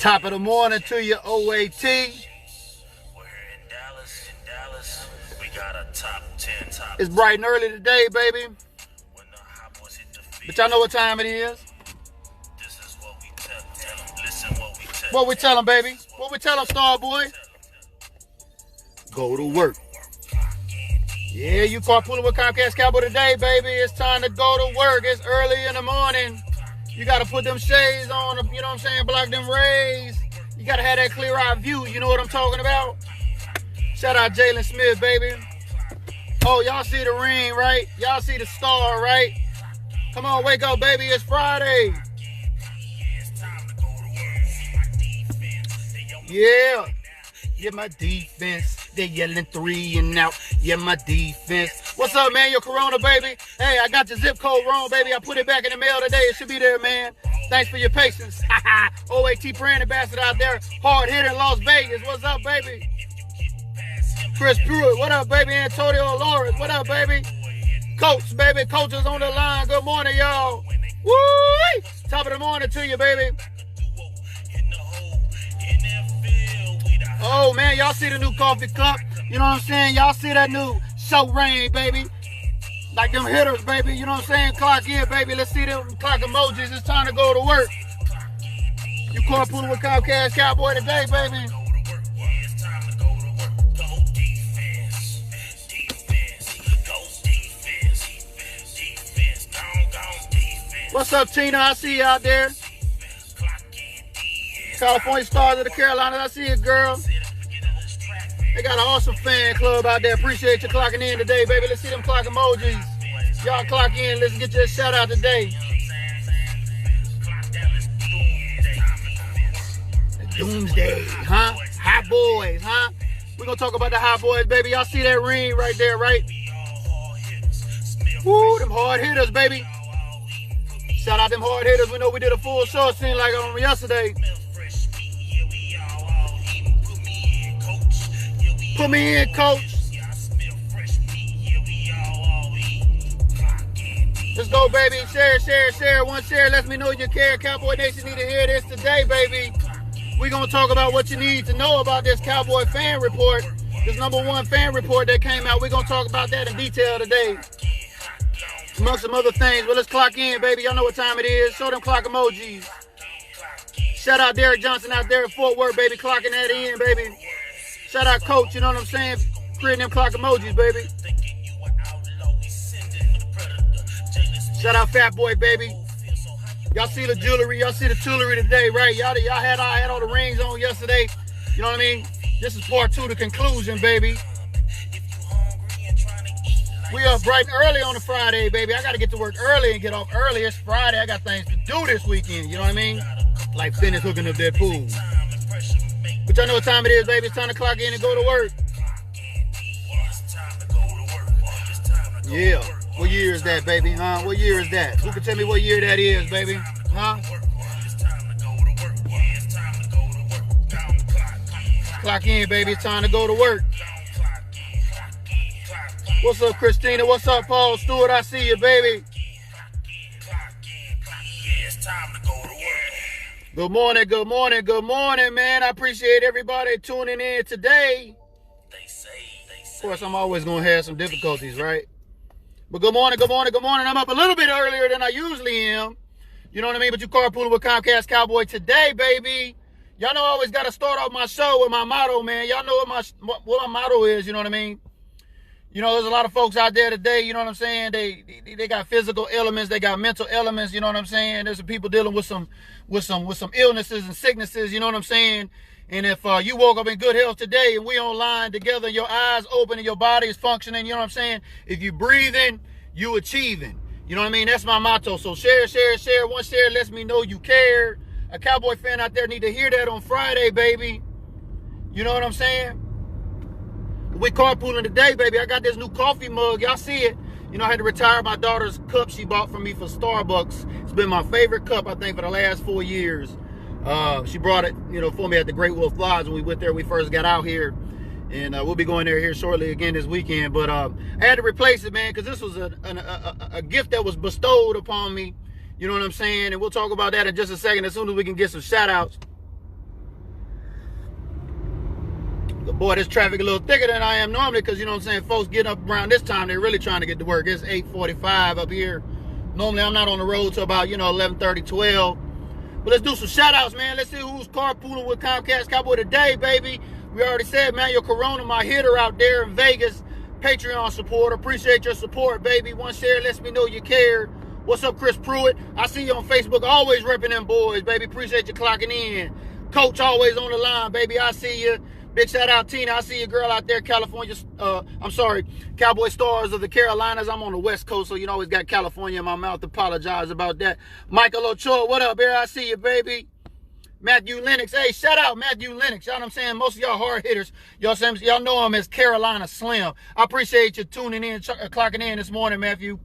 Top of the morning to your OAT. We're here in Dallas. We got a top 10 top. It's bright and early today, baby. When the hot boys hit the field, But y'all know what time it is. this is what we tell them. Listen what we tell What we tell them, baby? What we tell them, Star Boy? Go to work. Yeah, you carpooling with Comcast Cowboy today, baby. It's time to go to work. It's early in the morning. You got to put them shades on, you know what I'm saying, block them rays. You got to have that clear-eye view. You know what I'm talking about? Shout out Jalen Smith, baby. Oh, y'all see the ring, right? Y'all see the star, right? Come on, wake up, baby. It's Friday. Yeah. Yeah, my defense. They yelling 3 and out. Yeah, my defense. What's up, man? Your Corona, baby. Hey, I got your zip code wrong, baby. I put it back in the mail today. It should be there, man. Thanks for your patience. OAT brand ambassador out there. Hard hitter in Las Vegas. What's up, baby? Chris Pruitt. What up, baby? Antonio Lawrence. What up, baby? Coach, baby. Coach is on the line. Good morning, y'all. Woo! Top of the morning to you, baby. Oh, man, y'all see the new coffee cup? You know what I'm saying? Y'all see that new show rain, baby? Like them hitters, baby. You know what I'm saying? Clock in, baby. Let's see them clock emojis. It's time to go to work. You carpooling with Comcast Cowboy today, baby. What's up, Tina? I see you out there. California Stars of the Carolinas. I see you, girl. They got an awesome fan club out there. Appreciate you clocking in today, baby. Let's see them clock emojis. Y'all clock in. Let's get your shout out today. Doomsday, huh? Hot boys, huh? We're going to talk about the hot boys, baby. Y'all see that ring right there, right? Woo, them hard hitters, baby. Shout out them hard hitters. We know we did a full show, it seemed like on yesterday. Put me in, coach. Let's go, baby. Share. One share. Let me know you care. Cowboy Nation need to hear this today, baby. We're going to talk about what you need to know about this Cowboy fan report. This #1 fan report that came out. We're going to talk about that in detail today. Among some other things. But let's clock in, baby. Y'all know what time it is. Show them clock emojis. Shout out Derek Johnson out there at Fort Worth, baby. Clocking that in, baby. Shout out Coach, you know what I'm saying? Creating them clock emojis, baby. Shout out Fat Boy, baby. Y'all see the jewelry, y'all see the jewelry today, right? Y'all had all the rings on yesterday. You know what I mean? This is part 2, the conclusion, baby. We up bright and early on a Friday, baby. I got to get to work early and get off early. It's Friday. I got things to do this weekend. You know what I mean? Like finish hooking up that pool. But y'all know what time it is, baby. It's time to clock in and go to work. Yeah. What year is that, baby? Huh? What year is that? Who can tell me what year that is, baby? Huh? Clock in, baby. It's time to go to work. What's up, Christina? What's up, Paul Stewart? I see you, baby. Good morning, man. I appreciate everybody tuning in today. Of course, I'm always going to have some difficulties, right? But good morning. I'm up a little bit earlier than I usually am. You know what I mean? But you carpooling with Comcast Cowboy today, baby. Y'all know I always got to start off my show with my motto, man. Y'all know what my motto is, you know what I mean? You know, there's a lot of folks out there today, you know what I'm saying? They got physical elements, they got mental elements, you know what I'm saying? There's some people dealing with some illnesses and sicknesses, you know what I'm saying? And if you woke up in good health today and we online together, your eyes open and your body is functioning, you know what I'm saying? If you breathing, you achieving. You know what I mean? That's my motto. So share. One share lets me know you care. A Cowboy fan out there need to hear that on Friday, baby. You know what I'm saying? We carpooling today, baby. I got this new coffee mug. Y'all see it. You know, I had to retire my daughter's cup she bought for me for Starbucks. It's been my favorite cup, I think, for the last 4 years. She brought it, you know, for me at the Great Wolf Lodge when we went there. We first got out here. And we'll be going there here shortly again this weekend. But I had to replace it, man, because this was a gift that was bestowed upon me. You know what I'm saying? And we'll talk about that in just a second as soon as we can get some shout outs. But boy, this traffic a little thicker than I am normally because, you know what I'm saying, folks getting up around this time, they're really trying to get to work. It's 8:45 up here. Normally, I'm not on the road till about, 11:30, 12. But let's do some shout-outs, man. Let's see who's carpooling with Comcast Cowboy today, baby. We already said, man, your Corona, my hitter out there in Vegas, Patreon supporter. Appreciate your support, baby. One share lets me know you care. What's up, Chris Pruitt? I see you on Facebook, always repping them boys, baby. Appreciate you clocking in. Coach, always on the line, baby. I see you. Big shout out, Tina. I see your girl out there, California. Cowboy Stars of the Carolinas. I'm on the West Coast, so always got California in my mouth. Apologize about that. Michael Ochoa, what up, here? I see you, baby. Matthew Lennox. Hey, shout out Matthew Lennox. Y'all know what I'm saying? Most of y'all hard hitters, y'all know him as Carolina Slim. I appreciate you tuning in, clocking in this morning, Matthew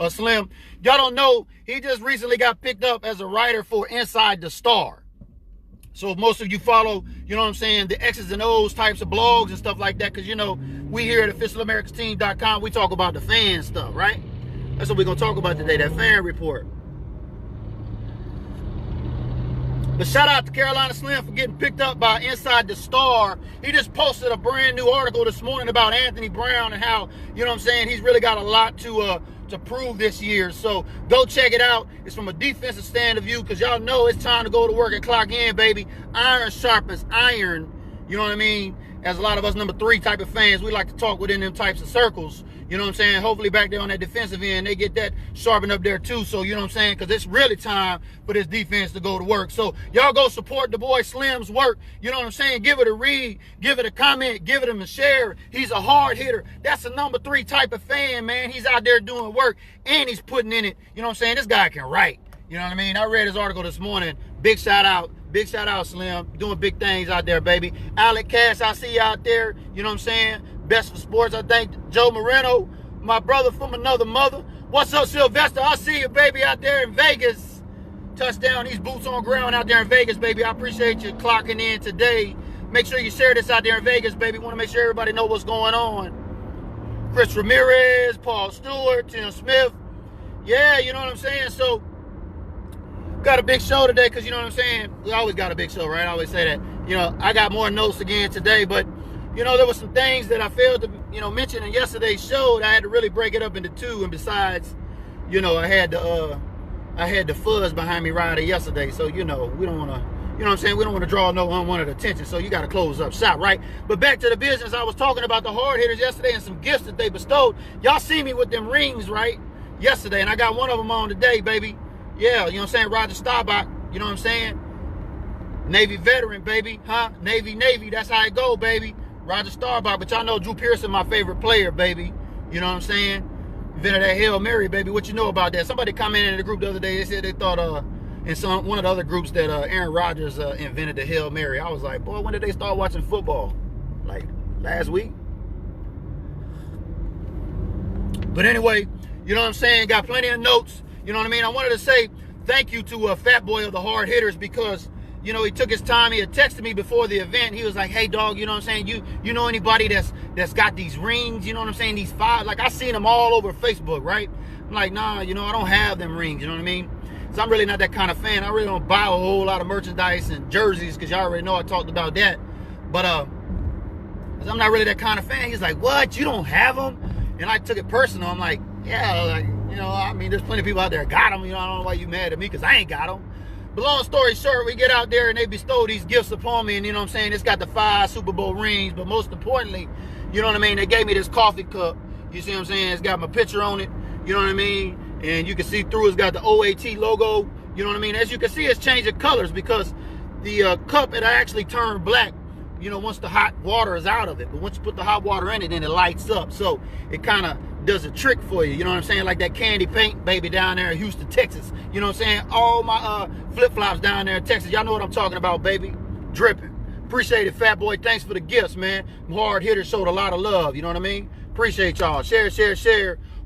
Slim. Y'all don't know, he just recently got picked up as a writer for Inside the Star. So most of you follow, you know what I'm saying, the X's and O's types of blogs and stuff like that. Because, we here at officialamericansteam.com, we talk about the fan stuff, right? That's what we're going to talk about today, that fan report. But shout out to Carolina Slim for getting picked up by Inside the Star. He just posted a brand new article this morning about Anthony Brown and how, you know what I'm saying, he's really got a lot to prove this year. So go check it out. It's from a defensive stand of view because y'all know it's time to go to work and clock in, baby. Iron sharpens iron. You know what I mean? As a lot of us number 3 type of fans, we like to talk within them types of circles. You know what I'm saying? Hopefully back there on that defensive end, they get that sharpened up there too. So, you know what I'm saying? Because it's really time for this defense to go to work. So, y'all go support the boy Slim's work. You know what I'm saying? Give it a read. Give it a comment. Give it a share. He's a hard hitter. That's a number 3 type of fan, man. He's out there doing work, and he's putting in it. You know what I'm saying? This guy can write. You know what I mean? I read his article this morning. Big shout out. Big shout out, Slim. Doing big things out there, baby. Alec Cash, I see you out there. You know what I'm saying? Best for sports. I thank Joe Moreno, my brother from another mother. What's up, Sylvester? I see you, baby, out there in Vegas. Touchdown, these boots on ground out there in Vegas, baby. I appreciate you clocking in today. Make sure you share this out there in Vegas, baby. Want to make sure everybody know what's going on. Chris Ramirez, Paul Stewart, Tim Smith. Yeah, you know what I'm saying? So, got a big show today because, you know what I'm saying? We always got a big show, right? I always say that. I got more notes again today, but, there were some things that I failed to, mention in yesterday's show that I had to really break it up into 2. And besides, I had the fuzz behind me riding yesterday. So, we don't want to, you know what I'm saying? We don't want to draw no unwanted attention. So you got to close up shop, right? But back to the business. I was talking about the hard hitters yesterday and some gifts that they bestowed. Y'all see me with them rings, right? Yesterday. And I got one of them on today, baby. Yeah, you know what I'm saying? Roger Staubach, you know what I'm saying? Navy veteran, baby. Huh? Navy. That's how it go, baby. Roger Staubach. But y'all know Drew Pearson, my favorite player, baby. You know what I'm saying? Invented that Hail Mary, baby. What you know about that? Somebody commented in the group the other day. They said they thought in one of the other groups that Aaron Rodgers invented the Hail Mary. I was like, boy, when did they start watching football? Like last week? But anyway, you know what I'm saying? Got plenty of notes. You know what I mean? I wanted to say thank you to Fat Boy of the Hard Hitters because, he took his time. He had texted me before the event. He was like, hey, dog, you know what I'm saying? You know anybody that's got these rings? You know what I'm saying? These 5. Like, I seen them all over Facebook, right? I'm like, nah, I don't have them rings. You know what I mean? So I'm really not that kind of fan. I really don't buy a whole lot of merchandise and jerseys because y'all already know I talked about that. But I'm not really that kind of fan. He's like, what? You don't have them? And I took it personal. I'm like, yeah, like, I mean, there's plenty of people out there that got them. I don't know why you mad at me because I ain't got them. But long story short, we get out there and they bestow these gifts upon me. And you know what I'm saying? It's got the 5 Super Bowl rings. But most importantly, you know what I mean? They gave me this coffee cup. You see what I'm saying? It's got my picture on it. You know what I mean? And you can see through it's got the OAT logo. You know what I mean? As you can see, it's changing colors because the cup, it actually turned black, once the hot water is out of it. But once you put the hot water in it, then it lights up. So it kind of does a trick for you. You know what I'm saying? Like that candy paint baby down there in Houston, Texas. You know what I'm saying? All my flip-flops down there in Texas. Y'all know what I'm talking about, baby. Dripping. Appreciate it, Fat Boy. Thanks for the gifts, man. Hard hitters showed a lot of love. You know what I mean? Appreciate y'all. Share.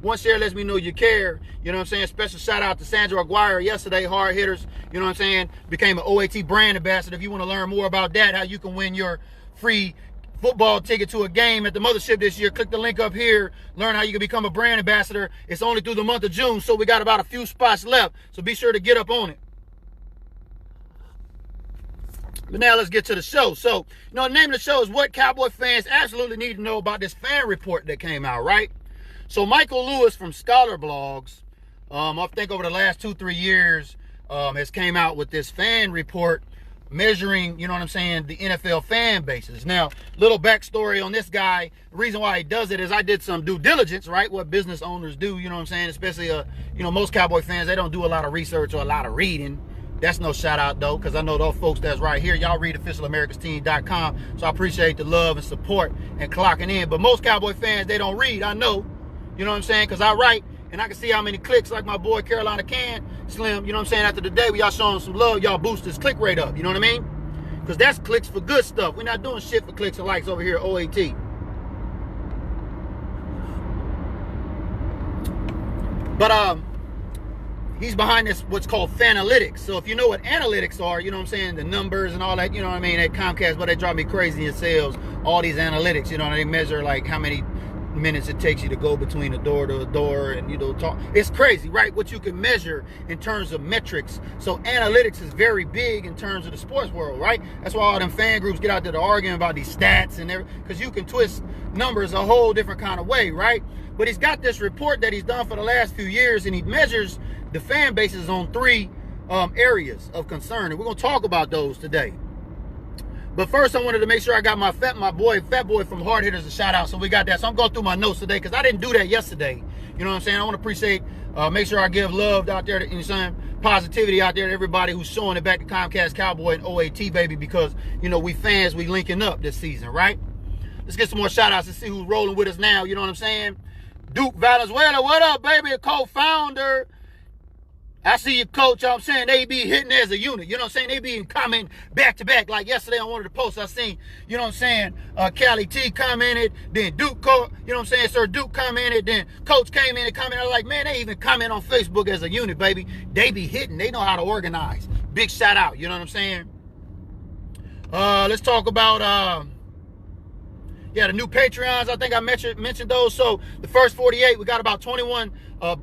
One share lets me know you care. You know what I'm saying? Special shout out to Sandra Aguirre yesterday. Hard hitters. You know what I'm saying? Became an OAT brand ambassador. If you want to learn more about that, how you can win your free football ticket to a game at the mothership this year, click the link up here. Learn how you can become a brand ambassador. It's only through the month of June, so we got about a few spots left. So be sure to get up on it. But now let's get to the show. So, the name of the show is what Cowboy fans absolutely need to know about this fan report that came out, right? So Michael Lewis from Scholar Blogs, I think over the last 2-3 years, has came out with this fan report measuring, the NFL fan bases. Now, little backstory on this guy. The reason why he does it is I did some due diligence, right? What business owners do, especially, most Cowboy fans, they don't do a lot of research or a lot of reading. That's no shout out though, because I know those folks that's right here. Y'all read officialamericans.com, so I appreciate the love and support and clocking in. But most Cowboy fans, they don't read. I know, because I write and I can see how many clicks, like my boy Carolina Slim, after the day we y'all showing some love, y'all boost this click rate up, you know what I mean? Because that's clicks for good stuff. We're not doing shit for clicks and likes over here at OAT. But he's behind this, what's called Fanalytics. So if you know what analytics are, the numbers and all that, at Comcast, but they drive me crazy in sales, all these analytics, they measure like how many minutes it takes you to go between a door to a door and, talk. It's crazy, right? What you can measure in terms of metrics. So analytics is very big in terms of the sports world, right? That's why all them fan groups get out there to arguing about these stats and everything, because you can twist numbers a whole different kind of way, right? But he's got this report that he's done for the last few years, and he measures the fan bases on 3 areas of concern, and we're gonna talk about those today. But first, I wanted to make sure I got my Fat Boy from Hard Hitters a shout out. So we got that. So I'm going through my notes today because I didn't do that yesterday. I want to appreciate, make sure I give love out there to positivity out there to everybody who's showing it back to Comcast Cowboy and OAT, baby, because we fans, we linking up this season, right? Let's get some more shout outs to see who's rolling with us now. You know what I'm saying? Duke Valenzuela, what up, baby? A co-founder. I see you, coach. They be hitting as a unit. They be commenting back to back. Like yesterday on one of the posts I seen, Callie T commented, then Duke, Sir Duke commented, then Coach came in and commented. I was like, man, they even comment on Facebook as a unit, baby. They be hitting. They know how to organize. Big shout out. You know what I'm saying? Let's talk about, the new Patreons. I think I mentioned those. So the first 48, we got about 21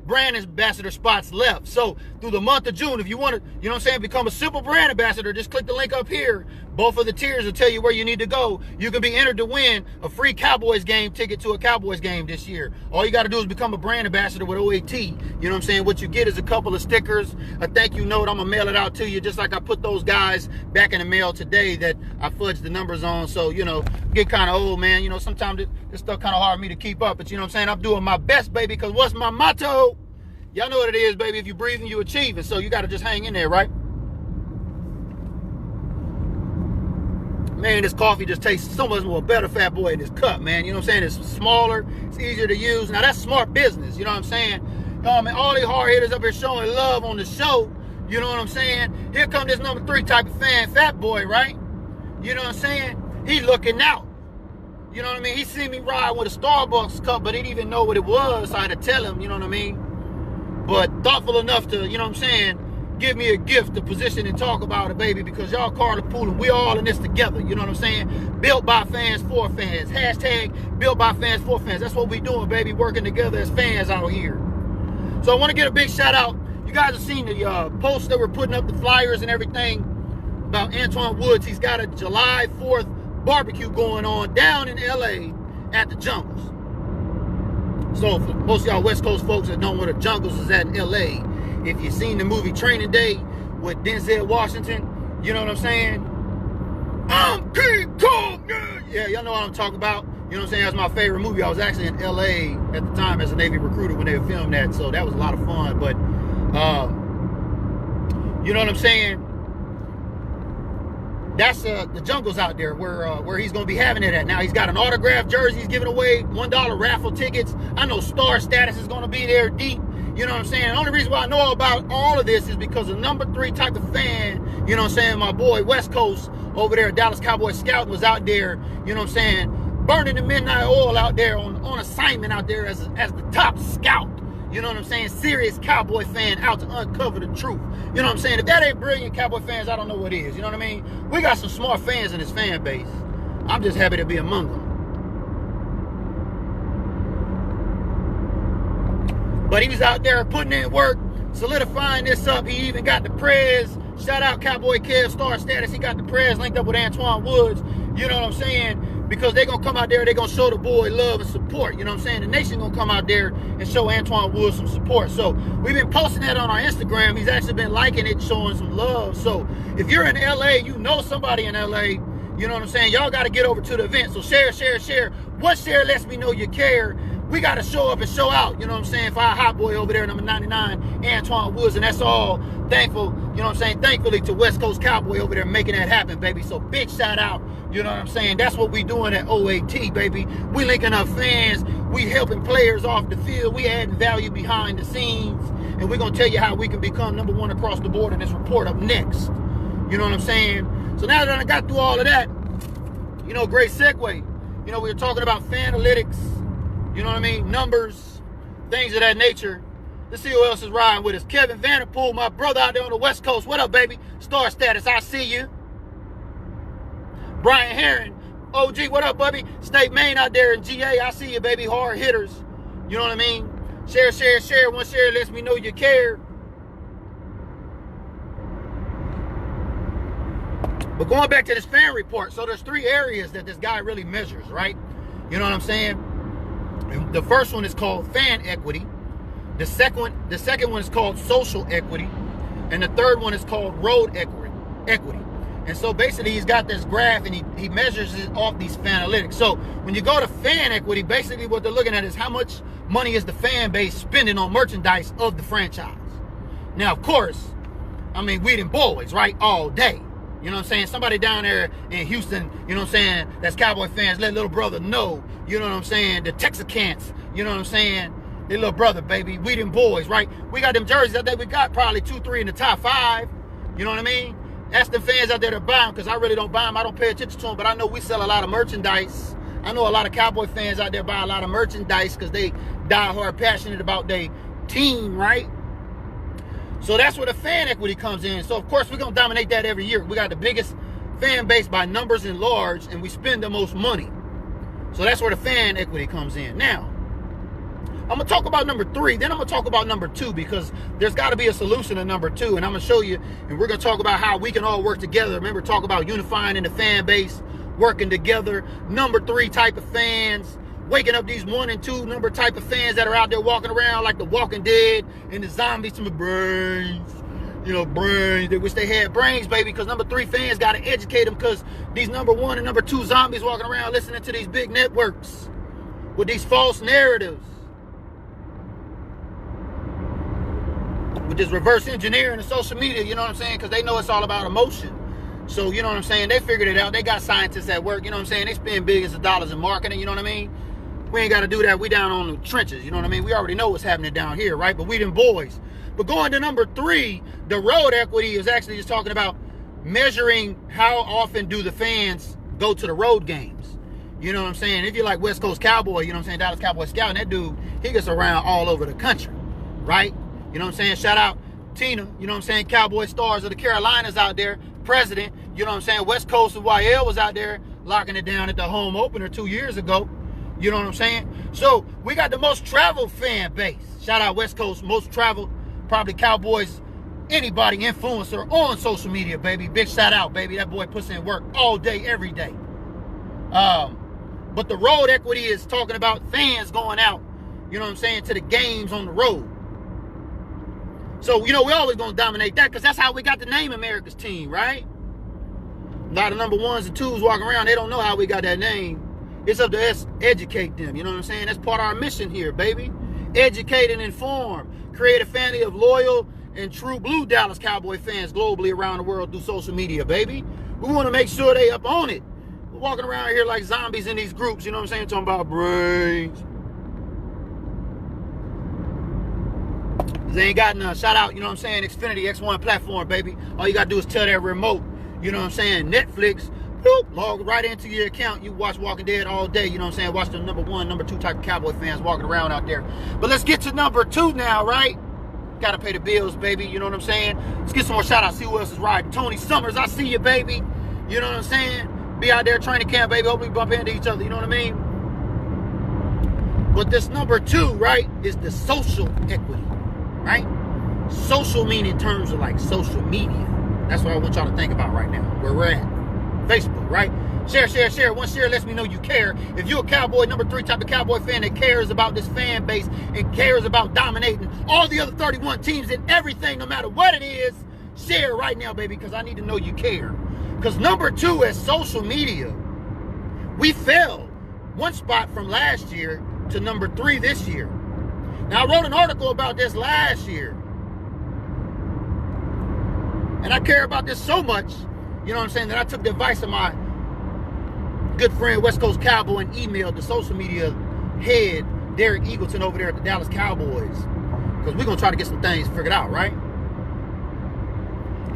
brand ambassador spots left. So through the month of June, if you want to, become a simple brand ambassador, just click the link up here. Both of the tiers will tell you where you need to go. You can be entered to win a free Cowboys game ticket to a Cowboys game this year. All you got to do is become a brand ambassador with OAT. What you get is a couple of stickers, a thank you note. I'm going to mail it out to you just like I put those guys back in the mail today that I fudged the numbers on. So, get kind of old, man. Sometimes this stuff kind of hard for me to keep up. But, I'm doing my best, baby, because what's my motto? Y'all know what it is, baby. If you breathe and you achieve it. So you got to just hang in there, right? Man, this coffee just tastes so much more better, Fat Boy, in this cup, man. It's smaller. It's easier to use. Now, that's smart business. You know what I'm saying? All these hard hitters up here showing love on the show. You know what I'm saying? Here come this number 3 type of fan, Fat Boy, right? You know what I'm saying? He looking out. You know what I mean? He seen me ride with a Starbucks cup, but he didn't even know what it was. So I had to tell him, you know what I mean? But thoughtful enough to, give me a gift to position and talk about it, baby, because y'all carpooling. We all in this together. You know what I'm saying? Built by fans for fans. Hashtag built by fans for fans. That's what we doing, baby, working together as fans out here. So I want to get a big shout out. You guys have seen the posts that we're putting up, the flyers and everything about Antoine Woods. He's got a July 4th barbecue going on down in LA at the Jungles. So for most of y'all West Coast folks that don't know where the Jungles is at in LA, if you've seen the movie Training Day with Denzel Washington, you know what I'm saying? I'm King Kong! Yeah, y'all know what I'm talking about. You know what I'm saying? That's my favorite movie. I was actually in LA at the time as a Navy recruiter when they were filming that, so that was a lot of fun. But, you know what I'm saying? That's the Jungles out there where he's going to be having it at. Now, he's got an autographed jersey. He's giving away $1 raffle tickets. I know Star Status is going to be there deep. You know what I'm saying? The only reason why I know about all of this is because the number 3 type of fan, you know what I'm saying, my boy West Coast over there at Dallas Cowboys Scout was out there, you know what I'm saying, burning the midnight oil out there on assignment out there as the top scout. You know what I'm saying? Serious Cowboy fan out to uncover the truth. You know what I'm saying? If that ain't brilliant Cowboy fans, I don't know what is. You know what I mean? We got some smart fans in this fan base. I'm just happy to be among them. But he was out there putting in work, solidifying this up. He even got the Prez Shout out Cowboy Kev, star status. He got the prayers linked up with Antoine Woods. You know what I'm saying? Because they're going to come out there, they're going to show the boy love and support. You know what I'm saying? The nation going to come out there and show Antoine Woods some support. So we've been posting that on our Instagram. He's actually been liking it, showing some love. So if you're in LA, you know somebody in LA, you know what I'm saying? Y'all got to get over to the event. So share. One share lets me know you care. We got to show up and show out, you know what I'm saying, for our hot boy over there, number 99, Antoine Woods. And that's all thankful, you know what I'm saying, thankfully to West Coast Cowboy over there making that happen, baby. So big shout out, you know what I'm saying. That's what we doing at OAT, baby. We linking up fans. We helping players off the field. We adding value behind the scenes. And we're going to tell you how we can become number one across the board in this report up next. You know what I'm saying? So now that I got through all of that, you know, great segue. You know, we were talking about fan analytics, you know what I mean? Numbers, things of that nature. Let's see who else is riding with us. Kevin Vanderpool, my brother out there on the West Coast. What up, baby? Star status, I see you. Brian Herron, OG, what up, buddy? State Maine out there in GA, I see you, baby. Hard hitters. You know what I mean? Share. One share lets me know you care. But going back to this fan report, so there's 3 areas that this guy really measures, right? You know what I'm saying? The first one is called fan equity. The second one is called social equity. And the third one is called road equity. And so basically he's got this graph and he measures it off these fan analytics. So when you go to fan equity, basically what they're looking at is how much money is the fan base spending on merchandise of the franchise. Now, of course, I mean, we them boys, right? All day. You know what I'm saying? Somebody down there in Houston, you know what I'm saying, that's Cowboy fans, let little brother know, you know what I'm saying, the Texicans, you know what I'm saying, their little brother, baby, we them boys, right? We got them jerseys out there, we got probably 2-3 in the top 5, you know what I mean? That's the fans out there that buy them, because I really don't buy them, I don't pay attention to them, but I know we sell a lot of merchandise. I know a lot of Cowboy fans out there buy a lot of merchandise because they die hard passionate about their team, right? So that's where the fan equity comes in. So, of course, we're going to dominate that every year. We got the biggest fan base by numbers and large, and we spend the most money. So that's where the fan equity comes in. Now, I'm going to talk about number 3. Then I'm going to talk about number 2 because there's got to be a solution to number 2. And I'm going to show you, and we're going to talk about how we can all work together. Remember, talk about unifying in the fan base, working together. Number 3 type of fans. Waking up these 1 and 2 number type of fans that are out there walking around like the Walking Dead and the zombies to my brains. You know, brains. They wish they had brains, baby, because number 3 fans got to educate them because these number 1 and number 2 zombies walking around listening to these big networks with these false narratives. With this reverse engineering and social media, you know what I'm saying? Because they know it's all about emotion. So, you know what I'm saying? They figured it out. They got scientists at work, you know what I'm saying? They spend billions of dollars in marketing, you know what I mean? We ain't got to do that. We down on the trenches, you know what I mean? We already know what's happening down here, right? But we them boys. But going to number 3, the road equity is actually just talking about measuring how often do the fans go to the road games. You know what I'm saying? If you're like West Coast Cowboy, you know what I'm saying, Dallas Cowboy Scout, and that dude, he gets around all over the country, right? You know what I'm saying? Shout out Tina, you know what I'm saying, Cowboy Stars of the Carolinas out there, president, you know what I'm saying, West Coast of YL was out there locking it down at the home opener 2 years ago. You know what I'm saying? So we got the most traveled fan base. Shout out West Coast, most traveled, probably Cowboys, anybody influencer on social media, baby. Big shout out, baby. That boy puts in work all day, every day. But the road equity is talking about fans going out, you know what I'm saying, to the games on the road. So, you know, we always going to dominate that because that's how we got the name America's Team, right? A lot of number 1s and 2s walking around, they don't know how we got that name. It's up to us to educate them, you know what I'm saying? That's part of our mission here, baby. Educate and inform. Create a family of loyal and true blue Dallas Cowboy fans globally around the world through social media, baby. We want to make sure they up on it. We're walking around here like zombies in these groups, you know what I'm saying? Talking about brains. They ain't got none. Shout out, you know what I'm saying, Xfinity X1 platform, baby. All you got to do is tell that remote, you know what I'm saying, Netflix, boop, log right into your account. You watch Walking Dead all day, you know what I'm saying? Watch the number 1, number 2 type of Cowboy fans walking around out there. But let's get to number 2 now, right? Got to pay the bills, baby, you know what I'm saying? Let's get some more shout outs. See who else is riding. Tony Summers, I see you, baby. You know what I'm saying? Be out there training camp, baby. Hopefully we bump into each other, you know what I mean? But this number 2, right, is the social equity, right? Social meaning in terms of like social media. That's what I want y'all to think about right now, where we're at. Facebook, right? Share, share, share. One share lets me know you care. If you're a Cowboy, number 3 type of Cowboy fan that cares about this fan base and cares about dominating all the other 31 teams and everything, no matter what it is, share right now, baby, because I need to know you care. Because number 2 is social media. We fell one spot from last year to number 3 this year. Now, I wrote an article about this last year. And I care about this so much, you know what I'm saying, that I took the advice of my good friend, West Coast Cowboy, and emailed the social media head, Derek Eagleton, over there at the Dallas Cowboys. Because we're going to try to get some things figured out, right?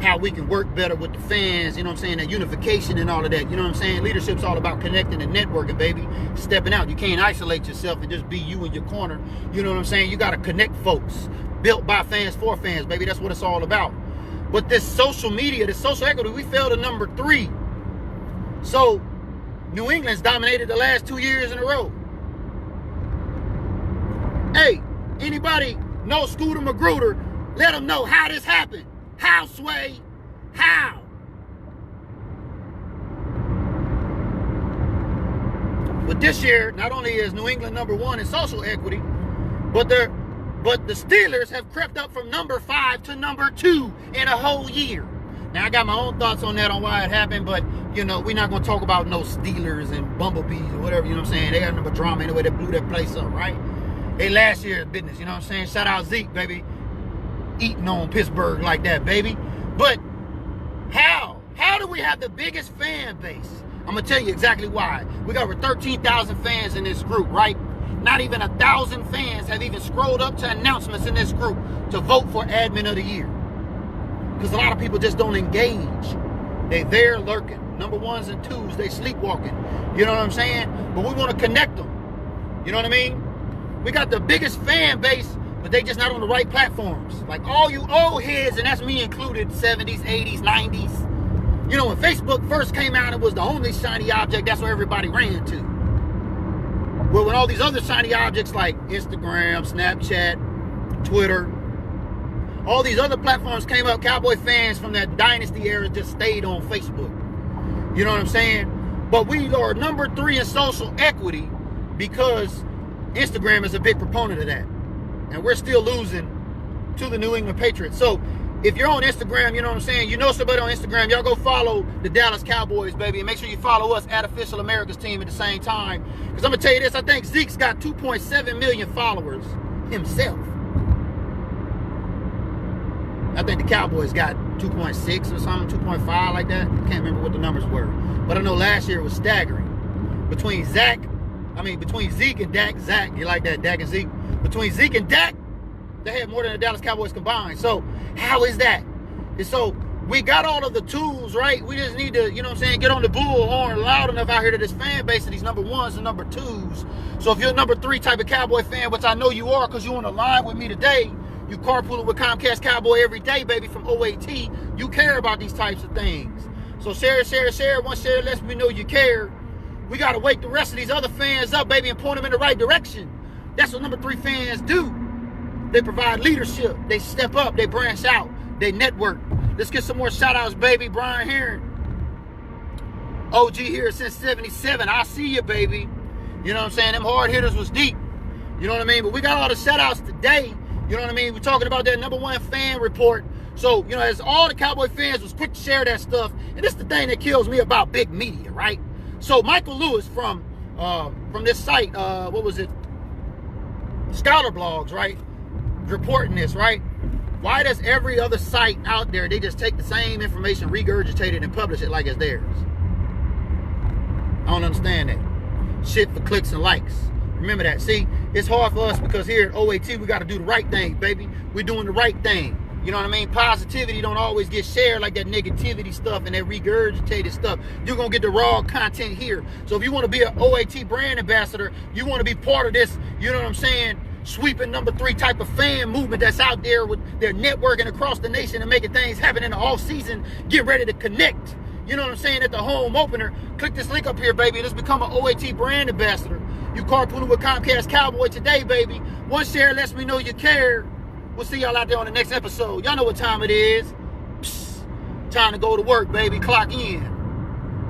How we can work better with the fans, you know what I'm saying, that unification and all of that, you know what I'm saying? Leadership's all about connecting and networking, baby. Stepping out. You can't isolate yourself and just be you in your corner. You know what I'm saying? You got to connect folks. Built by fans for fans, baby. That's what it's all about. But this social media, this social equity, we fell to number 3. So, New England's dominated the last 2 years in a row. Hey, anybody know Scooter Magruder? Let them know how this happened. How, Sway? How? But this year, not only is New England number 1 in social equity, but the Steelers have crept up from number 5 to number 2 in a whole year. Now, I got my own thoughts on that, on why it happened, but, you know, we're not going to talk about no Steelers and Bumblebees or whatever, you know what I'm saying? They had number drama anyway that blew that place up, right? They last year's business, you know what I'm saying? Shout out Zeke, baby. Eating on Pittsburgh like that, baby. But how? How do we have the biggest fan base? I'm going to tell you exactly why. We got over 13,000 fans in this group, right? Not even 1,000 fans have even scrolled up to announcements in this group to vote for Admin of the Year. Because a lot of people just don't engage. They there lurking. Number 1s and 2s, they sleepwalking. You know what I'm saying? But we want to connect them. You know what I mean? We got the biggest fan base, but they just not on the right platforms. Like all you old heads, and that's me included, 70s, 80s, 90s. You know, when Facebook first came out, it was the only shiny object. That's where everybody ran to. Well, when all these other shiny objects like Instagram, Snapchat, Twitter, all these other platforms came up, Cowboy fans from that dynasty era just stayed on Facebook. You know what I'm saying? But we are number 3 in social equity because Instagram is a big proponent of that. And we're still losing to the New England Patriots. So if you're on Instagram, you know what I'm saying, you know somebody on Instagram, y'all go follow the Dallas Cowboys, baby, and make sure you follow us at Official America's Team at the same time. Because I'm going to tell you this, I think Zeke's got 2.7 million followers himself. I think the Cowboys got 2.6 or something, 2.5 like that. I can't remember what the numbers were. But I know last year it was staggering. Between Zeke and Dak, Zach, you like that, Dak and Zeke? Between Zeke and Dak, they had more than the Dallas Cowboys combined. So how is that? And so we got all of the tools, right? We just need to, you know what I'm saying, get on the bullhorn loud enough out here to this fan base of these number 1s and number 2s. So if you're a number 3 type of Cowboy fan, which I know you are because you're on the line with me today, you carpooling with Comcast Cowboy every day, baby, from OAT, you care about these types of things. So share, share, share. One share lets me know you care. We got to wake the rest of these other fans up, baby, and point them in the right direction. That's what number 3 fans do. They provide leadership. They step up. They branch out. They network. Let's get some more shout-outs, baby. Brian Heron. OG here since 77. I see you, baby. You know what I'm saying? Them hard hitters was deep. You know what I mean? But we got all the shout-outs today. You know what I mean? We're talking about that number 1 fan report. So, you know, as all the Cowboy fans was quick to share that stuff, and this is the thing that kills me about big media, right? So Michael Lewis from this site, what was it? Scholar Blogs, right? Reporting this, right? Why does every other site out there, they just take the same information, regurgitate it, and publish it like it's theirs? I don't understand that. Shit for clicks and likes. Remember that. See, it's hard for us because here at OAT, we got to do the right thing, baby. We're doing the right thing. You know what I mean? Positivity don't always get shared like that negativity stuff and that regurgitated stuff. You're going to get the raw content here. So if you want to be an OAT brand ambassador, you want to be part of this, you know what I'm saying, sweeping number 3 type of fan movement that's out there with their networking across the nation and making things happen in the off season, get ready to connect. You know what I'm saying? At the home opener, click this link up here, baby. Let's become an OAT brand ambassador. You carpooling with Comcast Cowboy today, baby. One share lets me know you care. We'll see y'all out there on the next episode. Y'all know what time it is. Psst. Time to go to work, baby. Clock in.